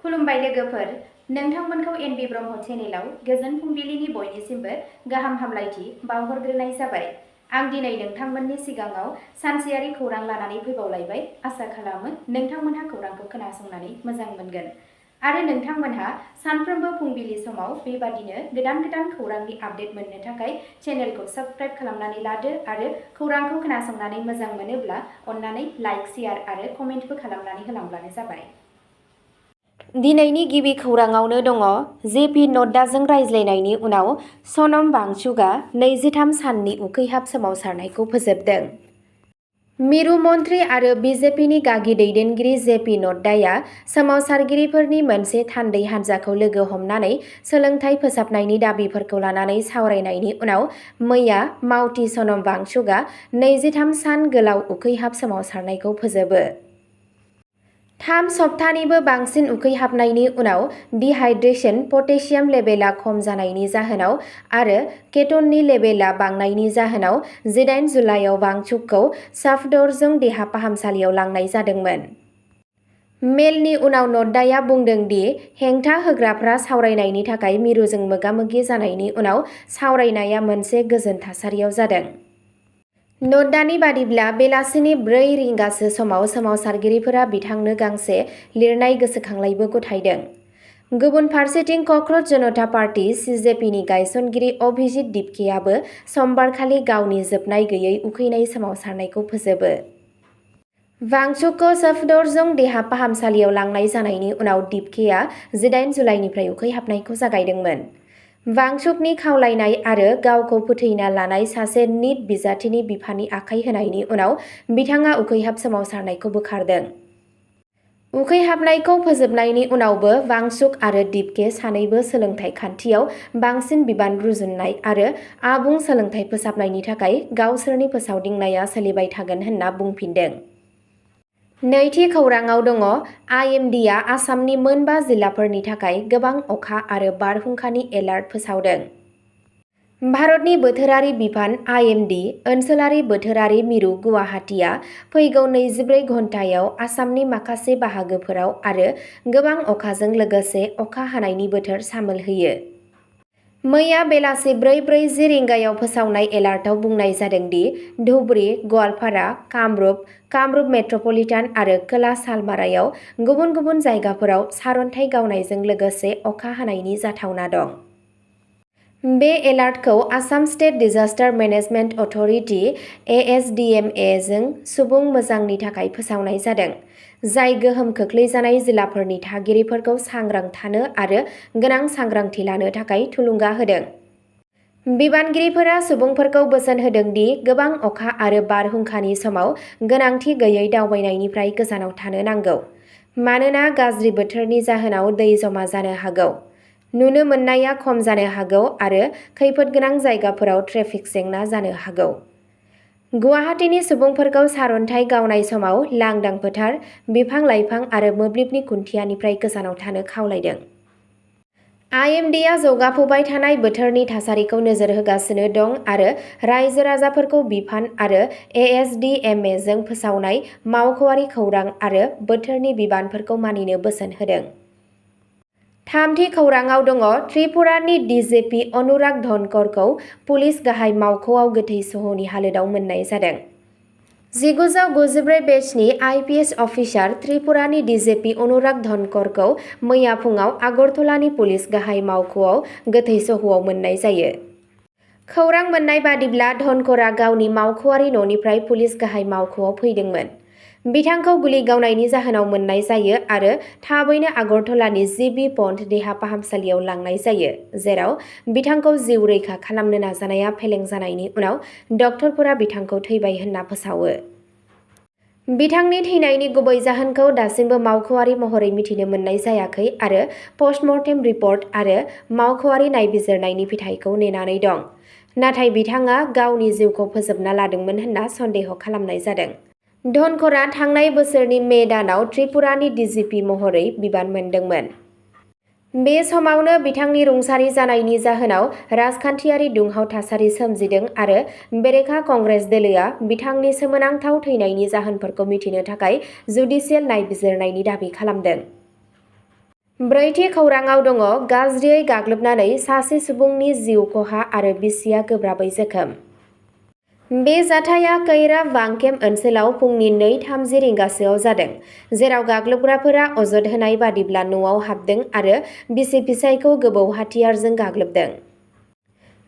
खुलुमबाय लोगोफोर, नोंथांमोनखौ एनबि ब्रह्म चेनेलाव गोजोन फुंबिलिनि बयनिसिमबो गाहाम हामलायथि बावहरग्रोनाय जाबाय। आं दिनै नोंथांमोननि सिगाङाव सानसेयारि खौरां लानानै फैबावलायबाय। आसा खालामो नोंथांमोनहा खौरांखौ खोनासंनानै मोजां मोनगोन आरो नोंथांमोनहा सानफ्रोमबो फुंबिलि समाव बेबादिनो गोदान खौरांनि आपडेट मोननो थाखाय चेनेलखौ साबस्क्राइब खालामनानै लादो आरो खौरांखौ खोनासंनानै मोजां मोनोब्ला अन्नानै लाइक, शेयार आरो कमेन्टबो खालामनानै होलांब्लानो जाबाय। दिनैनि गिबि खौराङावनो दङ जेपि नड्डाजों रायज्लायनायनि उनाव सनम वांचुकआ 23 साननि उखैहाब सोमावसारनायखौ फोजोबदों। मिरु मन्त्रि आरो बिजेपिनि गागि दैदेनगिरि जेपि नड्डाया सोमावसारगिरिफोरनि मोनसे थान्दै हान्जाखौ लोगो हमनानै सोलोंथाइ फोसाबनायनि दाबिफोरखौ लानानै सावरायनायनि उनाव मैया मावथि सनम वांचुकआ 23 सान गोलाव उखैहाब सोमावसारनायखौ फोजोबो। 3 सप्तानिबो बांसिन उखैहाबनायनि उनाव डिहाइड्रेशन, पटेसियाम लेभेलआ खम जानायनि जाहोनाव आरो केटननि लेभेलआ बांनायनि जाहोनाव 18 जुलाइआव वांचुकखौ साफदरजं देहा फाहामसालियाव लांनाय जादोंमोन। मेलनि उनाव नड्डाया बुंदों दि हेंथा होग्राफ्रा सावरायनायनि थाखाय मिरुजों मोगा-मोगि जानायनि उनाव सावरायनाया मोनसे गोजोन थासारियाव जादों। नड्डानि बादिब्ला बेलासिनि 4 रिंगासो समाव सोमावसारगिरिफोरा बिथांनो गांसे लिरनाय गोसोखांलाइबो गथायदों। गुबुन फारसेथिं क'क्राझ जनता पार्टी (सिजेपिनि) गायसनगिरि अभिजित दिपकेआबो समबारखालि गावनि जोबनाय गैयै उखैनाय सोमावसारनायखौ फोजोबो। वांचुकखौ साफदरजं देहा फाहामसालियाव लांनाय जानायनि उनाव दिपकेआ 18 जुलाइनिफ्राय उखैहाबनायखौ जागायदोंमोन। वांचुकनि खावलायनाय आरो गावखौ फोथैना लानाय सासे निट बिजाथिनि बिफानि आखाय होनायनि उनाव बिथाङा उखैहाब सोमावसारनायखौ बोखारदों। उखैहाबनायखौ फोजोबनायनि उनावबो वांचुक आरो दिपके सानैबो सोलोंथाइ खान्थियाव बांसिन बिबान रुजुननाय आरो आबुं सोलोंथाइ फोसाबनायनि थाखाय गावसोरनि फोसावदिंनाया सोलिबाय थागोन होनना बुंफिनदों। नैथि खौराङाव दङ आइएमडिआ आसामनि मोनबा जिल्लाफोरनि थाखाय गोबां अखा आरो बारहुंखानि एलार्ट फोसावदों। भारतनि बोथोरारि बिफान आइएमडि ओनसोलारि बोथोरारि मिरु गुवाहाटीआ फैगौ 24 घन्टायाव आसामनि माखासे बाहागोफोराव आरो गोबां अखाजों लोगोसे अखा हानायनि बोथोर सामोल होयो। मैया बेलासि 4:40 रिंगायाव फोसावनाय एलार्टआव बुंनाय जादों दि धुबरी, गवालपारा, कामरुप मेट्र'पलिटान आरो खोला सालमारायाव गुबुन गुबुन जायगाफोराव सारअन्थाइ गावनायजों लोगोसे अखा हानायनि जाथावना दं। बे एलार्टखौ Assam state disaster management authority (ASDMA) जों सुबुं मोजांनि थाखाय फोसावनाय जादों, जाय गोहोम खोख्लैजानाय जिल्लाफोरनि थागिरिफोरखौ सांग्रां थानो आरो गोनां सांग्रांथि लानो थाखाय थुलुंगा होदों। बिबानगिरिफोरा सुबुंफोरखौ बोसोन होदों दि गोबां अखा आरो बारहुंखानि समाव गोनांथि गैयै दावबायनायनिफ्राय गोजानाव थानो नांगौ, मानोना गाज्रि बोथोरनि जाहोनाव दै जमा जानो हागौ, नुनो मोननाया खम जानो हागौ आरो खैफोदगोनां जायगाफोराव ट्रेफिक जेंना जानो हागौ। गुवाहाटीनि सुबुंफोरखौ सारअन्थाइ गावनाय समाव लांदां फोथार, बिफां-लाइफां आरो मोब्लिबनि खुन्थियानिफ्राय गोजानाव थानो खावलायदों। आइएमडिआ जौगाफुबाय थानाय बोथोरनि थासारिखौ नोजोर होगासिनो दं आरो रायजो-राजाफोरखौ बिफान आरो एएसडिएमए जों फोसावनाय मावख'आरि खौरां आरो बोथोरनि बिबानफोरखौ मानिनो बोसोन होदों। थामथि खौराङाव दङ त्रिपुरानि डिजिपि अनुराग धनखरखौ पुलिस गाहाय मावख'आव गोथै सह'नि हालोदाव मोननाय जादों। 1994 बेचनि आइपिएस अफिसार त्रिपुरानि डिजिपि अनुराग धनखरखौ मैया फुङाव आगरतलानि पुलिस गाहाय मावख'आव गोथै सह'आव मोननाय जायो। खौरां मोननाय बादिब्ला धनखरआ गावनि मावख'आरि न'निफ्राय पुलिस गाहाय मावख'आव फैदोंमोन। बिथांखौ गुलि गावनायनि जाहोनाव मोननाय जायो आरो थाबैनो आगरतलानि जिबि पन्ट देहा फाहामसालियाव लांनाय जायो, जेराव बिथांखौ जिउ रैखा खालामनो नाजानाया फेलें जानायनि उनाव डक्टरफोरा बिथांखौ थैबाय होनना फोसावो। बिथांनि थैनायनि गुबै जाहोनखौ दासिमबो मावख'आरि महरै मिथिनो मोननाय जायाखै आरो पस्टमर्टेम रिपर्ट आरो मावख'आरि नायबिजिरनायनि फिथायखौ नेनानै दं, नाथाय बिथाङा गावनि जिउखौ फोजोबना लादोंमोन होनना सन्देह खालामनाय जादों। धनखरआ थांनाय बोसोरनि मे दानाव त्रिपुरानि डिजिपि महरै बिबान मोनदोंमोन। बे समावनो बिथांनि रुंसारि जानायनि जाहोनाव राजखान्थियारि दुंहाव थासारि सोमजिदों आरो बेरेखा कंग्रेस दोलोआ बिथांनि सोमोनांथाव थैनायनि जाहोनफोरखौ मिथिनो थाखाय जुडिसियेल नायबिजिरनायनि दाबि खालामदों। ब्रैथि खौराङाव दङ गाज्रियै गाग्लोबनानै सासे सुबुंनि जिउ खहा आरो बिसिया गोब्राबै जोखोम। बे जाथाया कैरा वांकेम ओनसोलाव फुंनि 2:30 रिंगासोआव जादों, जेराव गाग्लोबग्राफोरा अजद होनाय बादिब्ला न'आव हाबदों आरो बिसि फिसायखौ गोबौ हाथियारजों गाग्लोबदों।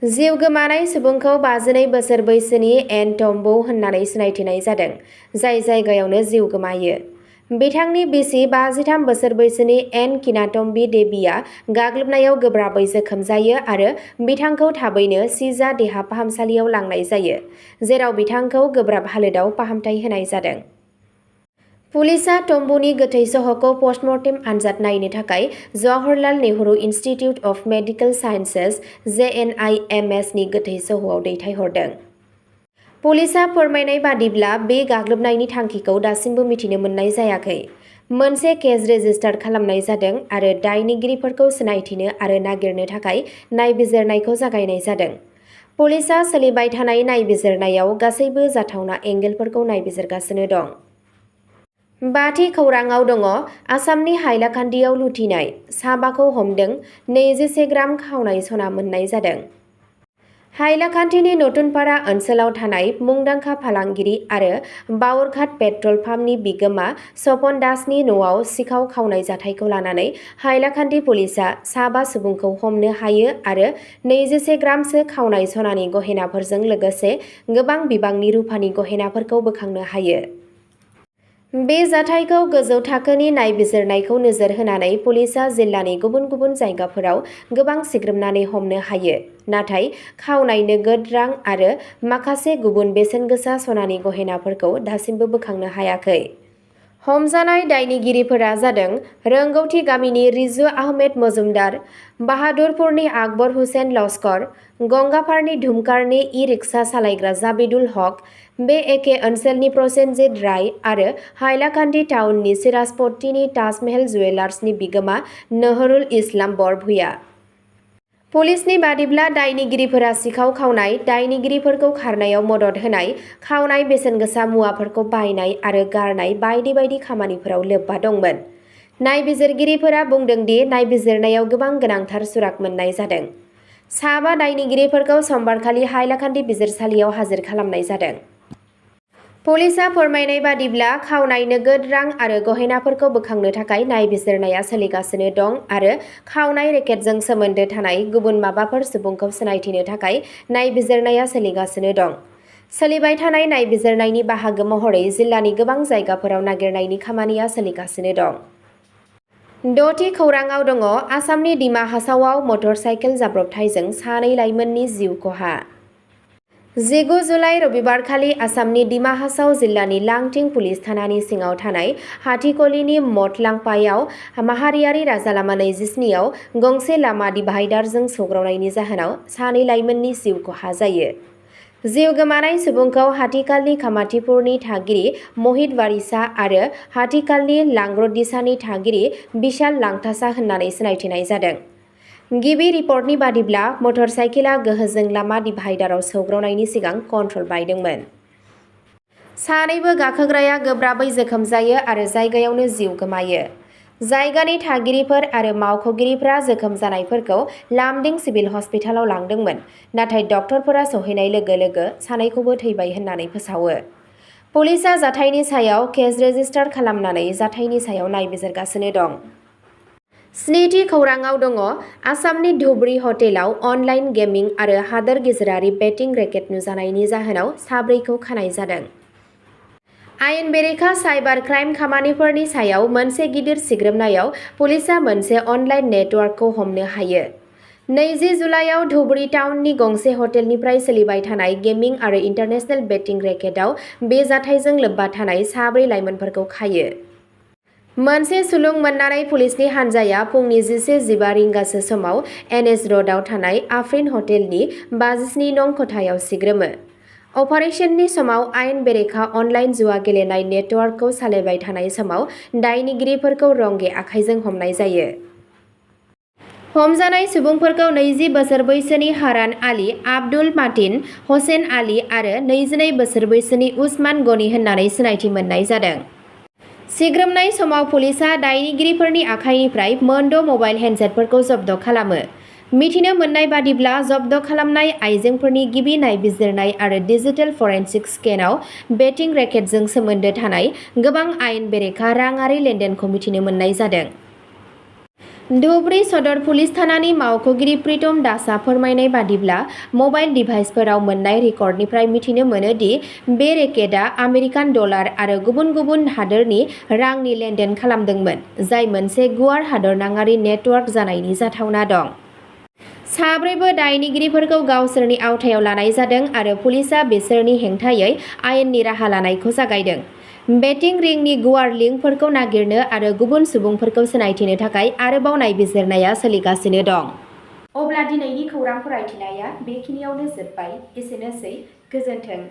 जिउ गोमानाय सुबुंखौ 52 बोसोर बैसोनि एन टम्बौ होननानै सिनायथिनाय जादों, जाय जायगायावनो जिउ गोमायो। बिथांनि बिसि 53 बोसोर बैसोनि एन किनाटम्बी देबीआ गाग्लोबनायाव गोब्राबै जोखोम जायो आरो बिथांखौ थाबैनो सिजा देहा फाहामसालियाव लांनाय जायो, जेराव बिथांखौ गोब्राब हालोदाव फाहामथाय होनाय जादों। पुलिसआ टम्बुनि गोथै सह'खौ पस्टमर्टेम आनजाद नायनो थाखाय Jawaharlal Nehru institute of medical sciences (JNIMS) नि गोथै सह'आव दैथायहरदों। पुलिसआ फोरमायनाय बादिब्ला बे गाग्लोबनायनि थांखिखौ दासिमबो मिथिनो मोननाय जायाखै। मोनसे केस रेजिस्टार खालामनाय जादों आरो दायनिगिरिफोरखौ सिनायथिनो आरो नागिरनो थाखाय नायबिजिरनायखौ जागायनाय जादों। पुलिसआ सोलिबाय थानाय नायबिजिरनायाव गासैबो जाथावना एंगेलफोरखौ नायबिजिरगासिनो दं। बाथि खौराङाव दङ आसामनि हाइलाकान्दियाव लुथिनाय, साबाखौ हमदों, 21 ग्राम खावनाय सना मोननाय जादों। हाइलाकान्दिनि नतुनपारा ओनसोलाव थानाय मुंदांखा फालांगिरि आरो बावरघाट पेट्रल पाम्पनि बिगोमा सपन दासनि न'आव सिखाव खावनाय जाथायखौ लानानै हाइलाकान्दी पुलिसआ साबा सुबुंखौ हमनो हायो आरो 21 ग्रामसो खावनाय सनानि गहेनाफोरजों लोगोसे गोबां बिबांनि रुफानि गहेनाफोरखौ बोखांनो हायो। बे जाथायखौ गोजौ थाखोनि नायबिजिरनायखौ नोजोर होनानै पुलिसआ जिल्लानि गुबुन गुबुन जायगाफोराव गोबां सिग्रोमनानै हमनो हायो, नाथाय खावनाय नोगोद रां आरो माखासे गुबुन बेसेनगोसा सनानि गहेनाफोरखौ दासिमबो बोखांनो हायाखै। हमजानाय दायनिगिरिफोरा जादों रोंगौथि गामिनि रिजु आहमेद मजुमदार, बाहादुरपुरनि आकबर हुसेन लस्कर, गंगापारनि धुमकारनि इ-रिक्सा सालायग्रा जाबिदुल हक, बे एखे ओनसोलनि प्रसेनजित राय आरो हाइलाकान्दी टाउननि सिराजपट्टीनि ताजमहल जुवेलार्सनि बिगोमा नहरुल इस्लाम बरभुइया। पुलिसनि बादिब्ला दायनिगिरिफोरा सिखाव खावनाय, दायनिगिरिफोरखौ खारनायाव मदद होनाय, खावनाय बेसेनगोसा मुवाफोरखौ बायनाय आरो गारनाय बायदि बायदि खामानिफोराव लोब्बा दंमोन। नायबिजिरगिरिफोरा बुंदों दि नायबिजिरनायाव गोबां गोनांथार सुराग मोननाय जादों। साबा दायनिगिरिफोरखौ समबारखालि हाइलाकान्दी बिजिरसालियाव हाजिर खालामनाय जादों। पुलिसआ फोरमायनाय बादिब्ला खावनाय नोगोद रां आरो गहेनाफोरखौ बोखांनो थाखाय नायबिजिरनाया सोलिगासिनो दं आरो खावनाय रेकेटजों सोमोन्दो थानाय गुबुन माबाफोर सुबुंखौ सिनायथिनो थाखाय नायबिजिरनाया सोलिगासिनो दं। सोलिबाय थानाय नायबिजिरनायनि बाहागो महरै जिल्लानि गोबां जायगाफोराव नागिरनायनि खामानिया सोलिगासिनो दं। द'थि खौराङाव दङ आसामनि डिमा हासावआव मटर साइकेल जाब्रबथायजों सानै लाइमोननि जिउ खहा। 19 जुलाइ रबिबारखालि आसामनि डिमा हासाव जिल्लानि लांटिं पुलिस थानानि सिङाव थानाय हाथिकलिनि मटलांपायाव माहारियारि राजालामा 27 आव गंसे लामा डिभाइडारजों सौग्रावनायनि जाहोनाव सानै लाइमोननि जिउ खहा जायो। जिउ गोमानाय सुबुंखौ हाथिकालनि कामाथिपुरनि थागिरि महित वारिसा आरो हाथिकालनि लांग्रदिसानि थागिरि बिशाल लांथासा होननानै सिनायथिनाय जादों। गिबि रिपर्टनि बादिब्ला मटर साइकेला गोहोजों लामा डिभाइडाराव सौग्रावनायनि सिगां कन्ट्रल बायदोंमोन। सानैबो गाखोग्राया गोब्राबै जोखोम जायो आरो जायगायावनो जिउ गोमायो। जायगानि थागिरिफोर आरो मावख'गिरिफोरा जोखोम जानायफोरखौ लामडिं सिभिल हस्पिटालाव लांदोंमोन, नाथाय डक्टरफोरा सौहैनाय लोगो लोगो सानैखौबो थैबाय होननानै फोसावो। पुलिसआ जाथायनि सायाव केस रेजिस्टार खालामनानै जाथायनि सायाव नायबिजिरगासिनो दं। स्निथि खौराङाव दङ आसामनि धुबरी हटेलाव अनलाइन गेमिं आरो हादोर गेजेरारि बेटिं रेकेट नुजानायनि जाहोनाव साब्रैखौ खानाय जादों। आयेन बेरेखा साइबार क्राइम खामानिफोरनि सायाव मोनसे गिदिर सिग्रोमनायाव पुलिसआ मोनसे अनलाइन नेटवार्कखौ हमनो हायो। 20 जुलाइआव धुबरी टाउननि गंसे हटेलनिफ्राय सोलिबाय थानाय गेमिं आरो इन्टारनेशनेल बेटिं रेकेटआव बे जाथायजों लोब्बा थानाय साब्रै लाइमोनफोरखौ खायो। मोनसे सुलुं मोननानै पुलिसनि हान्जाया फुंनि 11:15 रिंगासो समाव एनएच र'डआव थानाय आफ्रिन हटेलनि 57 नं खथायाव सिग्रोमो। अपारेशननि समाव आयेन बेरेखा अनलाइन जुवा गेलेनाय नेटवार्कखौ सालायबाय थानाय समाव दायनिगिरिफोरखौ रंगे आखाइजों हमनाय जायो। हमजानाय सुबुंफोरखौ 20 बोसोर बैसोनि हारान आली आब्दुल मातिन, हसेन आली आरो 22 बोसोर बैसोनि उस्मान गनी होननानै सिनायथि मोननाय जादों। सिग्रोमनाय समाव पुलिसआ दायनिगिरिफोरनि आखाइनिफ्राय मोनद' मबाइल हेन्डसेटफोरखौ जब्द' खालामो। मिथिनो मोननाय बादिब्ला जब्द खालामनाय आइजेंफोरनि गिबि नायबिजिरनाय आरो डिजिटेल फरेन्सिक स्केनआव बेटिं रेकेटजों सोमोन्दो थानाय गोबां आयेन बेरेखा राङारि लेनदेनखौ मिथिनो मोननाय जादों। धुबुरी सदर पुलिस थानानि मावख'गिरि प्रीतम दासआ फोरमायनाय बादिब्ला मबाइल डिभाइसफोराव मोननाय रेकर्डनिफ्राय मिथिनो मोनो दि बे रेकेटआ आमेरिकान डलार आरो गुबुन गुबुन हादोरनि रांनि लेनदेन खालामदोंमोन, जाय मोनसे गुवार हादरनाङारि नेटवर्क जानायनि जाथावना दं। साब्रैबो दायनिगिरिफोरखौ गावसोरनि आवथायाव लानाय जादों आरो पुलिसआ बिसोरनि हेंथायै आयेननि राहा लानायखौ जागायदों। बेटिं रिंनि गुवार लिंकफोरखौ नागिरनो आरो गुबुन सुबुंफोरखौ सिनायथिनो थाखाय आरोबाव नायबिजिरनाया सोलिगासिनो दं। अब्ला दिनैनि खौरां फरायथिनाया बेखिनियावनो जोबबाय। एसेनोसै, गोजोन्थों।